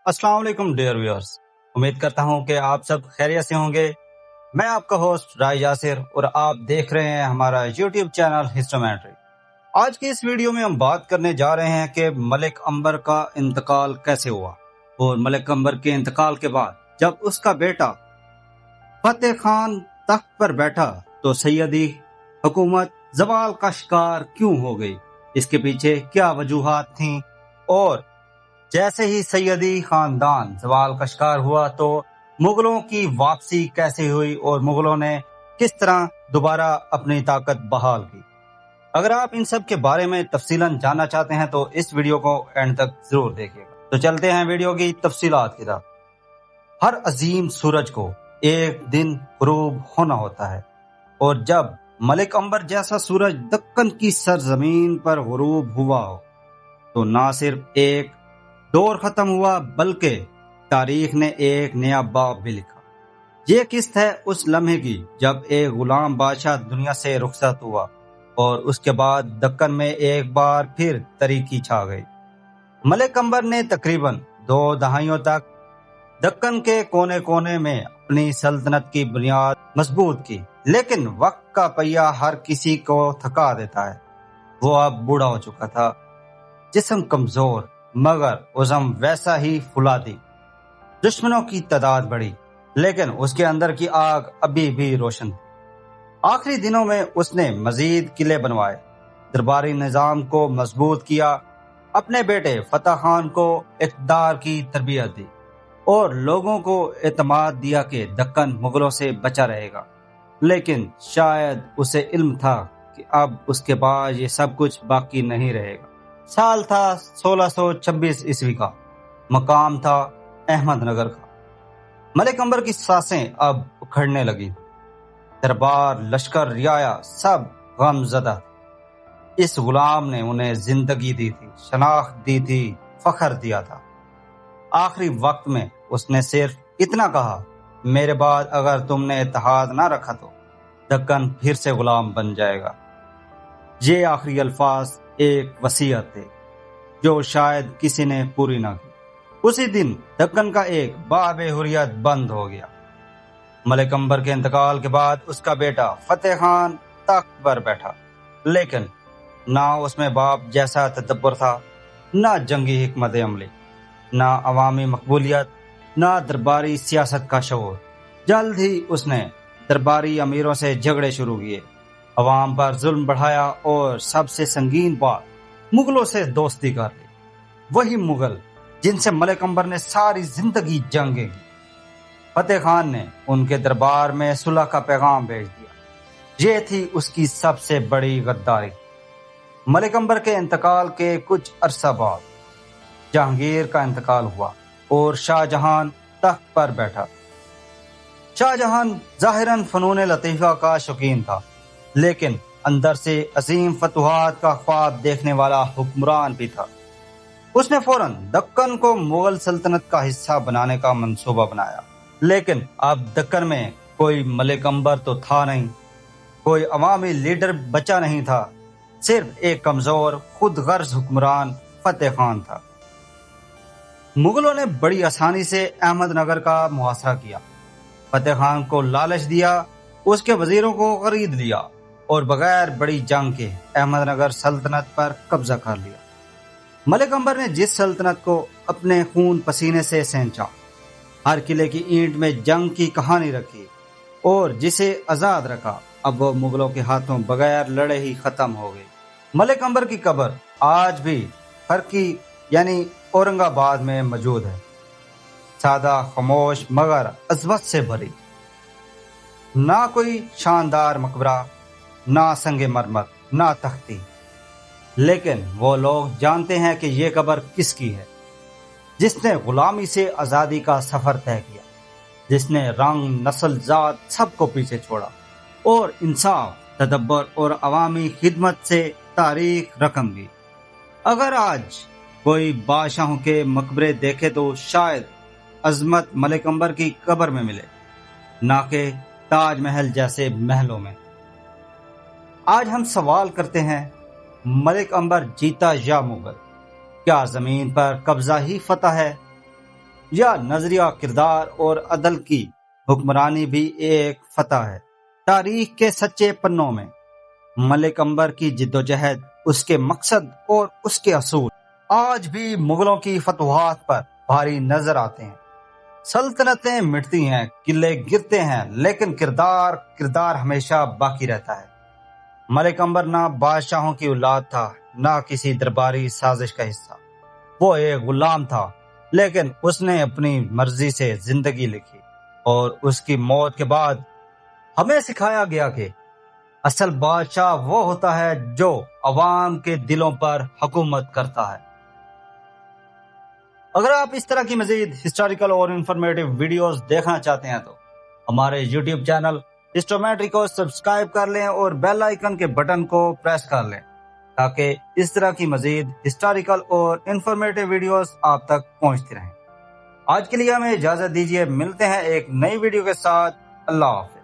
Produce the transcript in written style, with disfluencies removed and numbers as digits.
अस्सलाम वालेकुम dear viewers. उम्मीद करता हूं कि आप सब खैरियत से होंगे। मैं आपका होस्ट राय यासिर और आप देख रहे हैं हमारा यूट्यूब चैनल हिस्टोमेट्री। आज की इस वीडियो में हम बात करने जा रहे हैं कि मलिक अंबर का इंतकाल कैसे हुआ और मलिक अंबर के इंतकाल के बाद जब उसका बेटा फतेह खान तख्त पर बैठा तो सैयदी हुकूमत जवाल का शिकार क्यों हो गई, इसके पीछे क्या वजूहात थीं, और जैसे ही सैयदी खानदान जवाल का शिकार हुआ तो मुगलों की वापसी कैसे हुई और मुगलों ने किस तरह दोबारा अपनी ताकत बहाल की। अगर आप इन सब के बारे में तफसीलन जानना चाहते हैं तो इस वीडियो को एंड तक जरूर देखिएगा। तो चलते हैं वीडियो की तफसीलात की तरफ। हर अजीम सूरज को एक दिन गुरूब होना होता है, और जब मलिक अंबर जैसा सूरज दक्कन की सरजमीन पर गुरूब हुआ हो तो ना सिर्फ एक दौर खत्म हुआ बल्कि तारीख ने एक नया बाब भी लिखा। ये किस्त है उस लम्हे की जब एक गुलाम बादशाह दुनिया से रुखसत हुआ और उसके बाद दक्कन में एक बार फिर तरीकी छा गई। मलिक अंबर ने तकरीबन 2 दहाइयों तक दक्कन के कोने कोने में अपनी सल्तनत की बुनियाद मजबूत की, लेकिन वक्त का पहिया हर किसी को थका देता है। वो अब बूढ़ा हो चुका था, जिस्म कमजोर मगर उज़म वैसा ही फुलादी। दुश्मनों की तादाद बढ़ी लेकिन उसके अंदर की आग अभी भी रोशन थी। आखिरी दिनों में उसने मजीद किले बनवाए, दरबारी निजाम को मजबूत किया, अपने बेटे फतेह खान को इक़्तिदार की तरबियत दी और लोगों को एतमाद दिया कि दक्कन मुगलों से बचा रहेगा। लेकिन शायद उसे इल्म था कि अब उसके बाद ये सब कुछ बाकी नहीं रहेगा। साल था 1626 ईस्वी का, मकाम था अहमदनगर का। मलिक अंबर की सांसें अब उखड़ने लगी। दरबार, लश्कर, रियाया सब गमज़दा थे। इस गुलाम ने उन्हें जिंदगी दी थी, शनाख्त दी थी, फख्र दिया था। आखिरी वक्त में उसने सिर्फ इतना कहा, मेरे बाद अगर तुमने इत्तेहाद ना रखा तो दक्कन फिर से गुलाम बन जाएगा। ये आखिरी अल्फाज एक वसीयत थे जो शायद किसी ने पूरी ना की। उसी दिन दक्कन का एक बाब हुर्रियत बंद हो गया। मलिक अंबर के इंतकाल के बाद उसका बेटा फतेह खान तख्त पर बैठा, लेकिन ना उसमें बाप जैसा तदब्बर था, ना जंगी हिकमत अमली, ना अवामी मकबूलियत, ना दरबारी सियासत का शऊर। जल्द ही उसने दरबारी अमीरों से झगड़े शुरू किए, अवाम पर जुल्म बढ़ाया और सबसे संगीन बात, मुगलों से दोस्ती कर ली। वही मुगल जिनसे मलिक अंबर ने सारी जिंदगी जंगें की। फतेह खान ने उनके दरबार में सुलह का पैगाम भेज दिया। ये थी उसकी सबसे बड़ी गद्दारी। मलिक अंबर के इंतकाल के कुछ अरसा बाद जहांगीर का इंतकाल हुआ और शाहजहां तख्त पर बैठा। शाहजहां जाहिरन फनून लतीफा का शौकीन था, लेकिन अंदर से अजीम फतुहात का ख्वाब देखने वाला हुक्मरान भी था। उसने फौरन दक्कन को मुगल सल्तनत का हिस्सा बनाने का मंसूबा बनाया, लेकिन अब दक्कन में कोई मलिक अंबर तो था नहीं, कोई अवामी लीडर बचा नहीं था, सिर्फ एक कमजोर खुद गर्ज हुक्मरान फतेह खान था। मुगलों ने बड़ी आसानी से अहमदनगर का मुहासरा किया, फतेह खान को लालच दिया, उसके वजीरों को खरीद लिया और बगैर बड़ी जंग के अहमदनगर सल्तनत पर कब्जा कर लिया। मलिक अंबर ने जिस सल्तनत को अपने खून पसीने से सेंचा, हर किले की ईंट में जंग की कहानी रखी और जिसे आजाद रखा, अब वो मुगलों के हाथों बगैर लड़े ही खत्म हो गई। मलिक अंबर की कब्र आज भी फरकी यानी औरंगाबाद में मौजूद है, सादा, खामोश मगर अजमत से भरी। ना कोई शानदार मकबरा, ना संगे मरमर, ना तख्ती, लेकिन वो लोग जानते हैं कि ये कब्र किसकी है, जिसने गुलामी से आज़ादी का सफर तय किया, जिसने रंग, नस्ल, जात सबको पीछे छोड़ा और इंसाफ, तदब्बर और अवामी खिदमत से तारीख रकम दी। अगर आज कोई बादशाहों के मकबरे देखे तो शायद अजमत मलिक अंबर की कब्र में मिले, ना कि ताजमहल जैसे महलों में। आज हम सवाल करते हैं, मलिक अंबर जीता या मुगल? क्या जमीन पर कब्जा ही फतह है? یا نظریہ کردار اور عدل کی حکمرانی بھی ایک فتح ہے۔ تاریخ کے سچے پنوں میں ملک عنبر کی جدوجہد، اس کے مقصد اور اس کے اصول آج بھی مغلوں کی فتوحات پر بھاری نظر آتے ہیں۔ سلطنتیں مٹتی ہیں، قلعے گرتے ہیں، لیکن کردار ہمیشہ باقی رہتا ہے۔ ملک عنبر نہ بادشاہوں کی اولاد تھا، نہ کسی درباری سازش کا حصہ۔ وہ ایک غلام تھا، لیکن اس نے اپنی مرضی سے زندگی لکھی، اور اس کی موت کے بعد ہمیں سکھایا گیا کہ اصل بادشاہ وہ ہوتا ہے جو عوام کے دلوں پر حکومت کرتا ہے۔ اگر آپ اس طرح کی مزید ہسٹوریکل اور انفارمیٹیو ویڈیوز دیکھنا چاہتے ہیں تو ہمارے یوٹیوب چینل ہسٹومیٹری کو سبسکرائب کر لیں اور بیل آئیکن کے بٹن کو پریس کر لیں تاکہ اس طرح کی مزید ہسٹوریکل اور انفارمیٹیو ویڈیوز آپ تک پہنچتی رہیں۔ آج کے لیے ہمیں اجازت دیجیے، ملتے ہیں ایک نئی ویڈیو کے ساتھ۔ اللہ حافظ۔